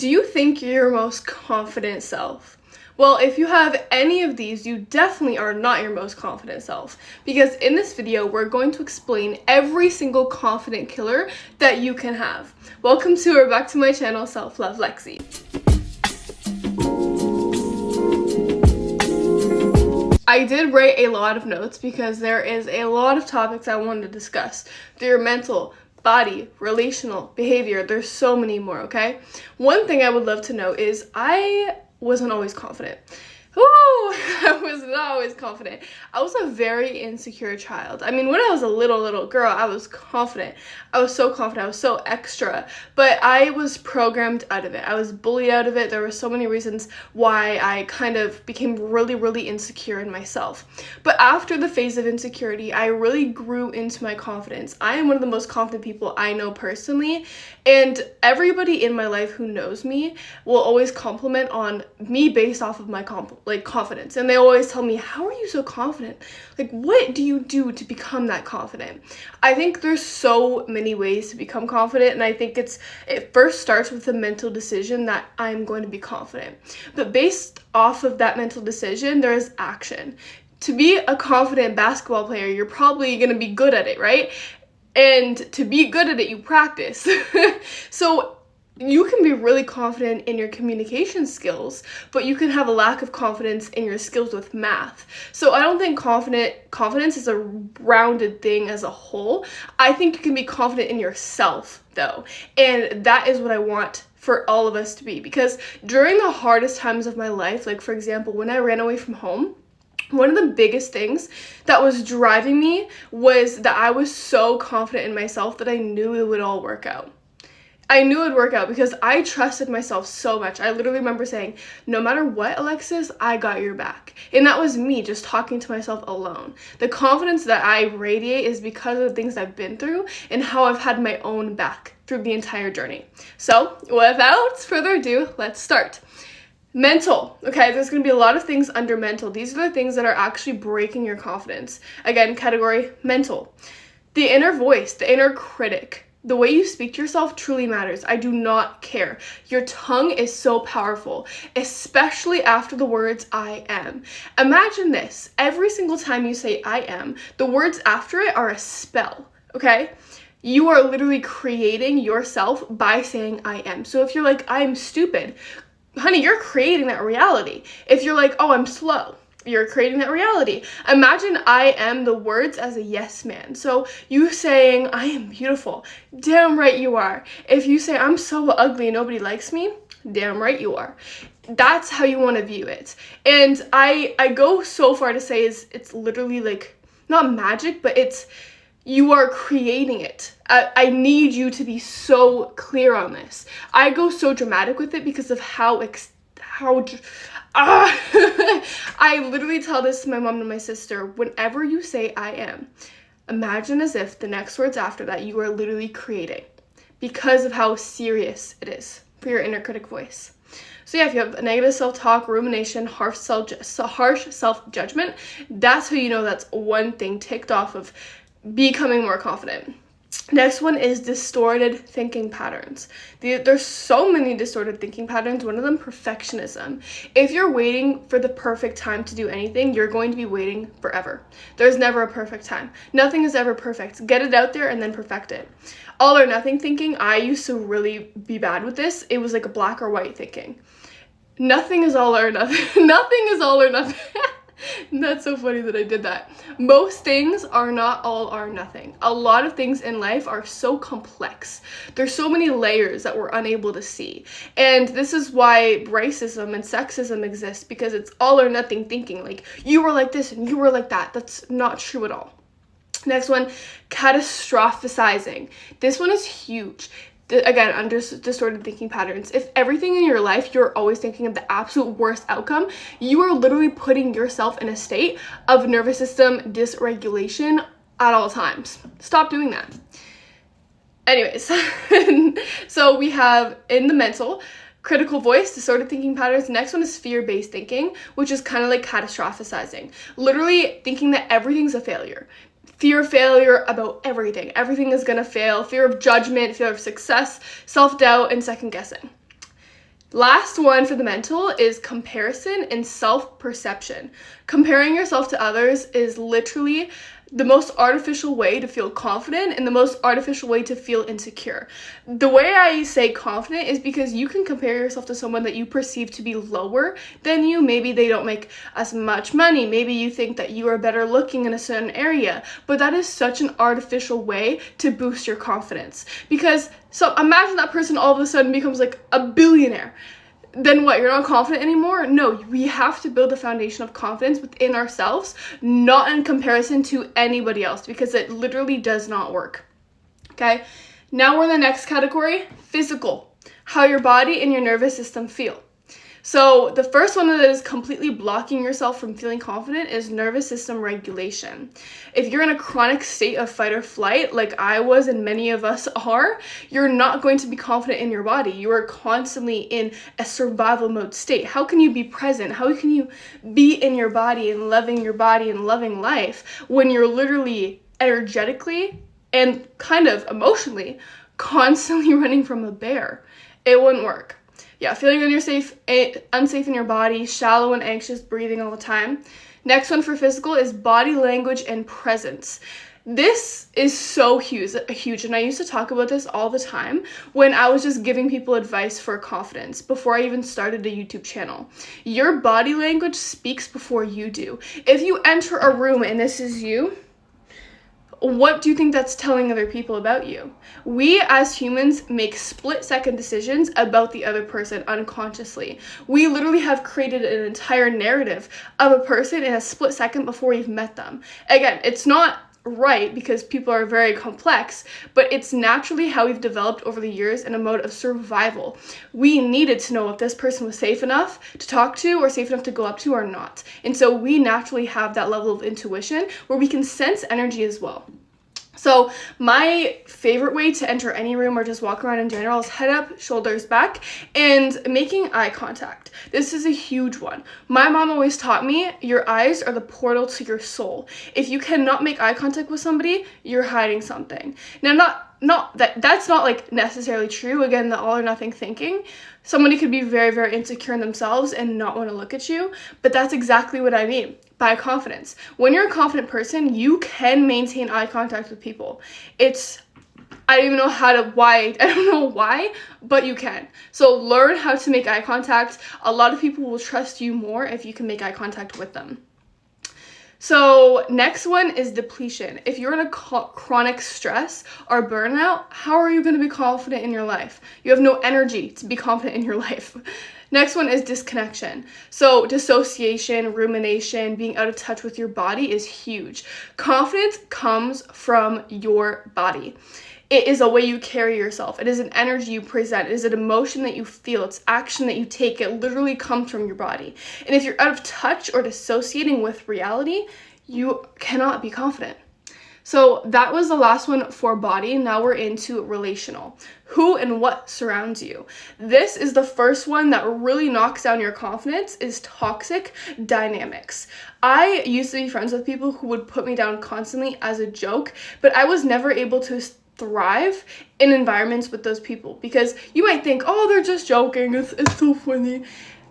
Do you think you're your most confident self? Well, if you have any of these, you definitely are not your most confident self. Because in this video, we're going to explain every single confident killer that you can have. Welcome to or back to my channel, Self Love Lexi. I did write a lot of notes because there is a lot of topics I wanted to discuss. Your mental, body, relational, behavior, there's so many more, okay? One thing I would love to know is I wasn't always confident. I was not always confident. I was a very insecure child. I mean, when I was a little girl, I was confident. I was so confident. I was so extra. But I was programmed out of it. I was bullied out of it. There were so many reasons why I kind of became really insecure in myself. But after the phase of insecurity, I really grew into my confidence. I am one of the most confident people I know personally. And everybody in my life who knows me will always compliment on me based off of my confidence. And they always tell me, how are you so confident? Like, what do you do to become that confident? I think there's so many ways to become confident. And I think it first starts with the mental decision that I'm going to be confident. But based off of that mental decision, there is action. To be a confident basketball player, you're probably going to be good at it, right? And to be good at it, you practice. So you can be really confident in your communication skills, but you can have a lack of confidence in your skills with math. So I don't think confidence is a rounded thing as a whole. I think you can be confident in yourself, though. And that is what I want for all of us to be. Because during the hardest times of my life, like for example, when I ran away from home, one of the biggest things that was driving me was that I was so confident in myself that I knew it would all work out. I knew it would work out because I trusted myself so much. I literally remember saying, no matter what, Alexis, I got your back. And that was me just talking to myself alone. The confidence that I radiate is because of the things I've been through and how I've had my own back through the entire journey. So without further ado, let's start. Mental, okay, there's going to be a lot of things under mental. These are the things that are actually breaking your confidence. Again, category mental. The inner voice, the inner critic. The way you speak to yourself truly matters. I do not care. Your tongue is so powerful, especially after the words I am. Imagine this. Every single time you say I am, the words after it are a spell, okay? You are literally creating yourself by saying I am. So if you're like, I am stupid, honey, you're creating that reality. If you're like, oh, I'm slow, you're creating that reality. Imagine I am the words as a yes man. So you saying I am beautiful, damn right you are. If you say I'm so ugly and nobody likes me, damn right you are. That's how you want to view it. And I go so far to say it's literally like not magic, but you are creating it. I need you to be so clear on this. I go so dramatic with it because of I literally tell this to my mom and my sister. Whenever you say I am, imagine as if the next words after that you are literally creating because of how serious it is for your inner critic voice. So yeah, if you have a negative self-talk, rumination, harsh self-judgment, that's how you know that's one thing ticked off of becoming more confident. Next one is distorted thinking patterns. There's so many distorted thinking patterns. One of them, perfectionism. If you're waiting for the perfect time to do anything, you're going to be waiting forever. There's never a perfect time. Nothing is ever perfect. Get it out there and then perfect it. All or nothing thinking. I used to really be bad with this. It was like a black or white thinking. Nothing is all or nothing. Nothing is all or nothing. That's so funny that I did that. Most things are not all or nothing. A lot of things in life are so complex. There's so many layers that we're unable to see. And this is why racism and sexism exist, because it's all or nothing thinking. Like, you were like this and you were like that. That's not true at all. Next one, catastrophizing. This one is huge. Again, under distorted thinking patterns. If everything in your life, you're always thinking of the absolute worst outcome, you are literally putting yourself in a state of nervous system dysregulation at all times. Stop doing that. Anyways, so we have in the mental, critical voice, distorted thinking patterns. Next one is fear-based thinking, which is kind of like catastrophizing. Literally thinking that everything's a failure. Fear of failure about everything. Everything is gonna fail. Fear of judgment, fear of success, self-doubt, and second guessing. Last one for the mental is comparison and self-perception. Comparing yourself to others is literally the most artificial way to feel confident and the most artificial way to feel insecure. The way I say confident is because you can compare yourself to someone that you perceive to be lower than you. Maybe they don't make as much money. Maybe you think that you are better looking in a certain area. But that is such an artificial way to boost your confidence. So imagine that person all of a sudden becomes like a billionaire. Then what, you're not confident anymore? No, we have to build a foundation of confidence within ourselves, not in comparison to anybody else, because it literally does not work. Okay, now we're in the next category, physical, how your body and your nervous system feel. So the first one that is completely blocking yourself from feeling confident is nervous system regulation. If you're in a chronic state of fight or flight, like I was and many of us are, you're not going to be confident in your body. You are constantly in a survival mode state. How can you be present? How can you be in your body and loving life when you're literally energetically and kind of emotionally constantly running from a bear? It wouldn't work. Yeah, feeling unsafe in your body, shallow and anxious breathing all the time. Next one for physical is body language and presence. This is so huge, and I used to talk about this all the time when I was just giving people advice for confidence before I even started a YouTube channel. Your body language speaks before you do. If you enter a room and this is you, what do you think that's telling other people about you? We as humans make split-second decisions about the other person unconsciously. We literally have created an entire narrative of a person in a split second before we've met them. Again, it's not right because people are very complex, but it's naturally how we've developed over the years in a mode of survival. We needed to know if this person was safe enough to talk to or safe enough to go up to or not. And so we naturally have that level of intuition where we can sense energy as well. So my favorite way to enter any room or just walk around in general is head up, shoulders back, and making eye contact. This is a huge one. My mom always taught me your eyes are the portal to your soul. If you cannot make eye contact with somebody, you're hiding something. Now, that's not like necessarily true. Again, the all or nothing thinking. Somebody could be very, very insecure in themselves and not want to look at you, but that's exactly what I mean by confidence. When you're a confident person, you can maintain eye contact with people. I don't even know I don't know why, but you can. So learn how to make eye contact. A lot of people will trust you more if you can make eye contact with them. So next one is depletion. If you're in a chronic stress or burnout, how are you going to be confident in your life? You have no energy to be confident in your life. Next one is disconnection. So dissociation, rumination, being out of touch with your body is huge. Confidence comes from your body. It is a way you carry yourself. It is an energy you present. It is an emotion that you feel. It's action that you take. It literally comes from your body. And if you're out of touch or dissociating with reality, you cannot be confident. So that was the last one for body. Now we're into relational. Who and what surrounds you? This is the first one that really knocks down your confidence, is toxic dynamics. I used to be friends with people who would put me down constantly as a joke, but I was never able to thrive in environments with those people because you might think, oh, they're just joking. It's so funny.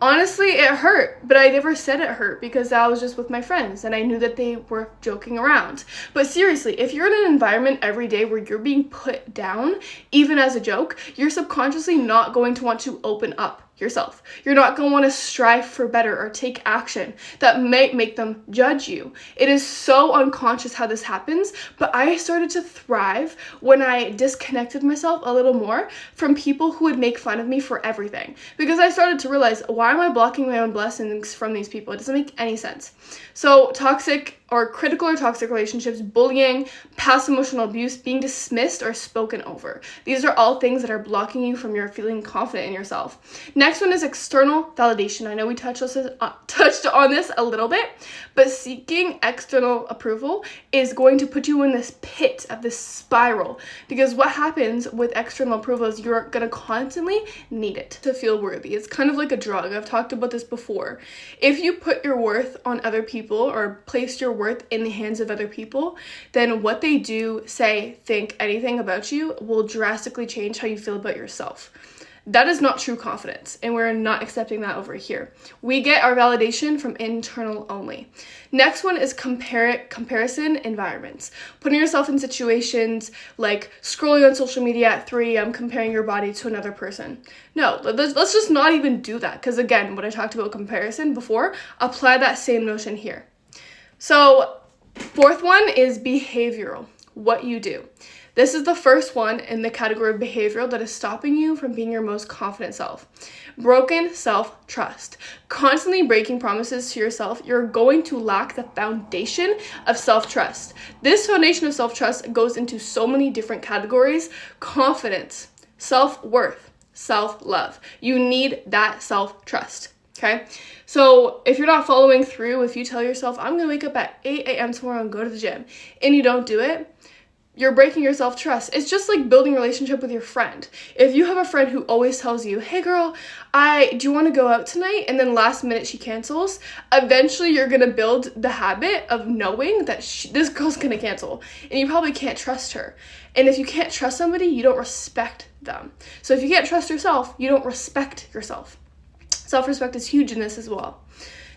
Honestly, it hurt, but I never said it hurt because I was just with my friends and I knew that they were joking around. But seriously, if you're in an environment every day where you're being put down, even as a joke, you're subconsciously not going to want to open up yourself. You're not going to want to strive for better or take action that might make them judge you. It is so unconscious how this happens, but I started to thrive when I disconnected myself a little more from people who would make fun of me for everything. Because I started to realize, why am I blocking my own blessings from these people? It doesn't make any sense. So toxic or critical or toxic relationships, bullying, past emotional abuse, being dismissed or spoken over. These are all things that are blocking you from your feeling confident in yourself. Next one is external validation. I know we touched on this a little bit, but seeking external approval is going to put you in this pit of this spiral, because what happens with external approval is you're going to constantly need it to feel worthy. It's kind of like a drug. I've talked about this before. If you put your worth on other people or place your worth in the hands of other people, then what they do, say, think, anything about you will drastically change how you feel about yourself. That is not true confidence, and we're not accepting that over here. We get our validation from internal only. Next one is comparison environments. Putting yourself in situations like scrolling on social media at 3 a.m., comparing your body to another person. No, let's just not even do that, because again, what I talked about comparison before, apply that same notion here. So, fourth one is behavioral, what you do. This is the first one in the category of behavioral that is stopping you from being your most confident self. Broken self-trust. Constantly breaking promises to yourself, you're going to lack the foundation of self-trust. This foundation of self-trust goes into so many different categories: confidence, self-worth, self-love. You need that self-trust. Okay, so if you're not following through, if you tell yourself, I'm going to wake up at 8 a.m. tomorrow and go to the gym, and you don't do it, you're breaking your self-trust. It's just like building a relationship with your friend. If you have a friend who always tells you, hey girl, do you want to go out tonight? And then last minute she cancels, eventually you're going to build the habit of knowing that this girl's going to cancel, and you probably can't trust her. And if you can't trust somebody, you don't respect them. So if you can't trust yourself, you don't respect yourself. Self-respect is huge in this as well.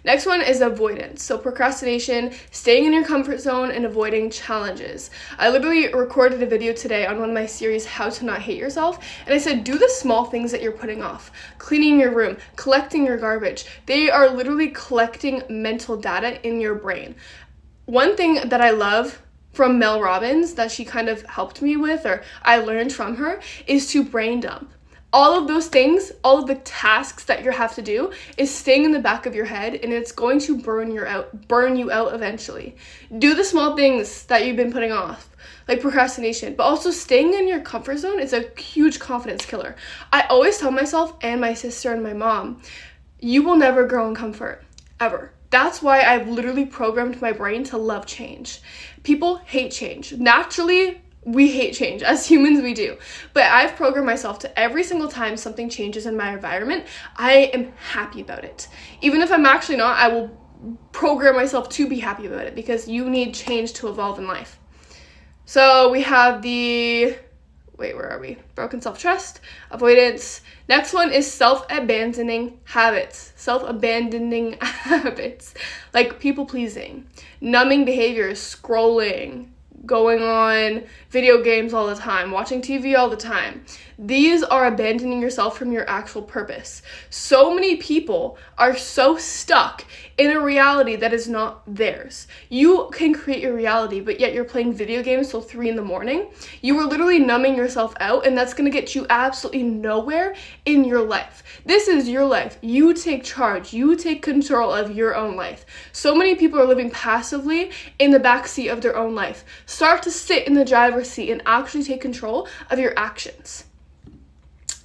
Next one is avoidance. So procrastination, staying in your comfort zone and avoiding challenges. I literally recorded a video today on one of my series, How to Not Hate Yourself, and I said, do the small things that you're putting off. Cleaning your room, collecting your garbage. They are literally collecting mental data in your brain. One thing that I love from Mel Robbins that she kind of helped me with, or I learned from her, is to brain dump. All of those things, all of the tasks that you have to do is staying in the back of your head, and it's going to burn you out eventually. Do the small things that you've been putting off, like procrastination, but also staying in your comfort zone is a huge confidence killer. I always tell myself and my sister and my mom, you will never grow in comfort, ever. That's why I've literally programmed my brain to love change. People hate change. Naturally, we hate change. As humans, we do. But I've programmed myself to every single time something changes in my environment, I am happy about it. Even if I'm actually not, I will program myself to be happy about it, because you need change to evolve in life. So we have broken self-trust, avoidance. Next one is self-abandoning habits. Self-abandoning habits, like people-pleasing, numbing behaviors, scrolling, going on video games all the time, watching TV all the time. These are abandoning yourself from your actual purpose. So many people are so stuck in a reality that is not theirs. You can create your reality, but yet you're playing video games till 3 a.m. You are literally numbing yourself out, and that's going to get you absolutely nowhere in your life. This is your life. You take charge. You take control of your own life. So many people are living passively in the backseat of their own life. Start to sit in the driver's seat and actually take control of your actions.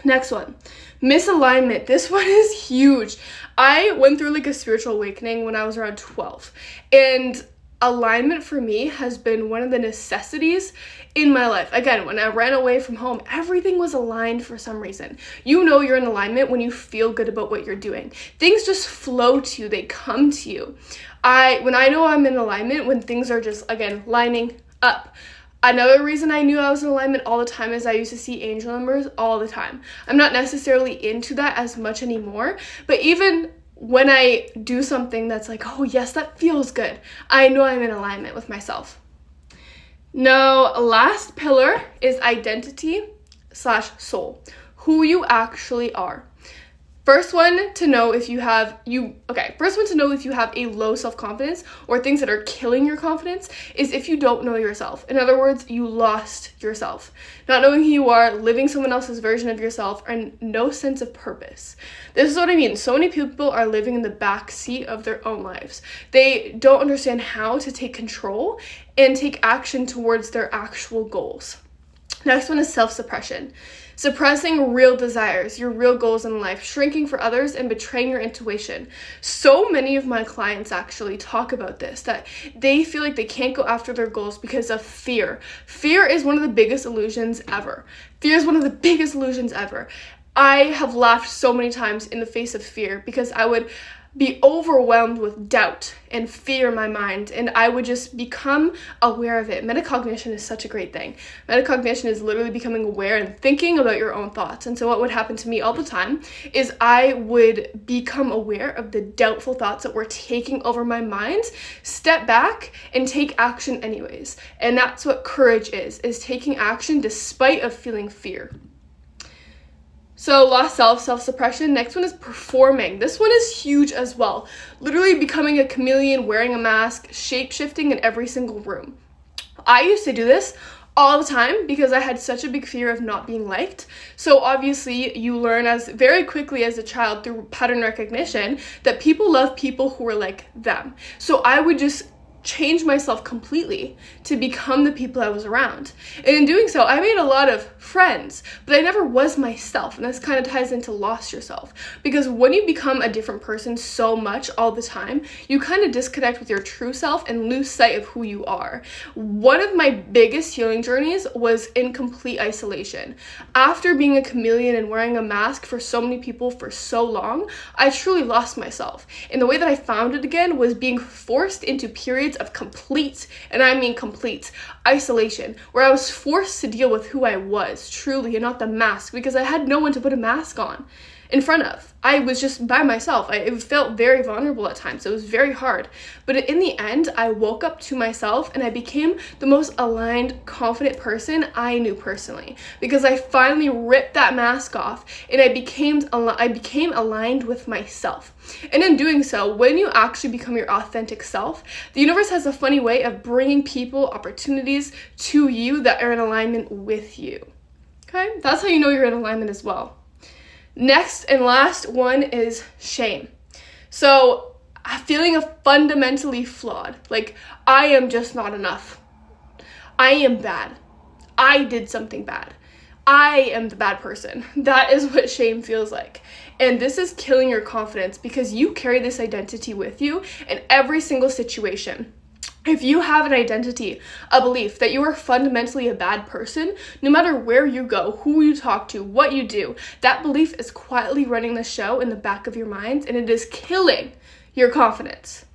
Next one, misalignment. This one is huge. I went through like a spiritual awakening when I was around 12, and alignment for me has been one of the necessities in my life. Again, when I ran away from home, everything was aligned for some reason. You know you're in alignment when you feel good about what you're doing. Things just flow to you, they come to you. When I know I'm in alignment, when things are just, again, lining up. Another reason I knew I was in alignment all the time is I used to see angel numbers all the time. I'm not necessarily into that as much anymore, but even when I do something that's like, oh yes, that feels good, I know I'm in alignment with myself. Now, last pillar is identity/soul, who you actually are. First one to know if you have a low self-confidence or things that are killing your confidence is if you don't know yourself. In other words, you lost yourself. Not knowing who you are, living someone else's version of yourself, and no sense of purpose. This is what I mean. So many people are living in the back seat of their own lives. They don't understand how to take control and take action towards their actual goals. Next one is self-suppression. Suppressing real desires, your real goals in life, shrinking for others, and betraying your intuition. So many of my clients actually talk about this, that they feel like they can't go after their goals because of fear. Fear is one of the biggest illusions ever. I have laughed so many times in the face of fear because I would be overwhelmed with doubt and fear in my mind, and I would just become aware of it. Metacognition is such a great thing. Metacognition is literally becoming aware and thinking about your own thoughts. And so what would happen to me all the time is I would become aware of the doubtful thoughts that were taking over my mind, step back, and take action anyways. And that's what courage is taking action despite of feeling fear. So lost self, self-suppression. Next one is performing. This one is huge as well. Literally becoming a chameleon, wearing a mask, shape-shifting in every single room. I used to do this all the time because I had such a big fear of not being liked. So obviously you learn very quickly as a child through pattern recognition that people love people who are like them. So I would just change myself completely to become the people I was around. And in doing so, I made a lot of friends, but I never was myself. And this kind of ties into lost yourself. Because when you become a different person so much all the time, you kind of disconnect with your true self and lose sight of who you are. One of my biggest healing journeys was in complete isolation. After being a chameleon and wearing a mask for so many people for so long, I truly lost myself. And the way that I found it again was being forced into periods of complete, and I mean complete, isolation, where I was forced to deal with who I was truly and not the mask, because I had no one to put a mask on in front of. I was just by myself. It felt very vulnerable at times. It was very hard. But in the end, I woke up to myself and I became the most aligned, confident person I knew personally, because I finally ripped that mask off and I became aligned with myself. And in doing so, when you actually become your authentic self, the universe has a funny way of bringing people, opportunities to you that are in alignment with you. Okay? That's how you know you're in alignment as well. Next and last one is shame. So feeling fundamentally flawed, like I am just not enough. I am bad. I did something bad. I am the bad person. That is what shame feels like. And this is killing your confidence because you carry this identity with you in every single situation. If you have an identity, a belief that you are fundamentally a bad person, no matter where you go, who you talk to, what you do, that belief is quietly running the show in the back of your mind, and it is killing your confidence.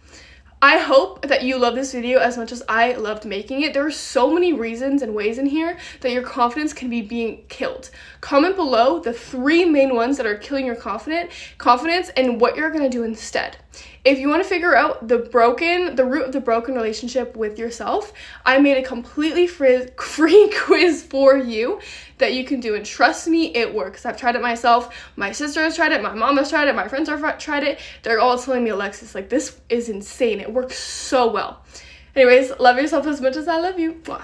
I hope that you love this video as much as I loved making it. There are so many reasons and ways in here that your confidence can be being killed. Comment below the 3 main ones that are killing your confidence and what you're going to do instead. If you want to figure out the root of the broken relationship with yourself, I made a completely free quiz for you that you can do. And trust me, it works. I've tried it myself. My sister has tried it. My mom has tried it. My friends have tried it. They're all telling me, Alexis, like, this is insane. It works so well. Anyways, love yourself as much as I love you. Mwah.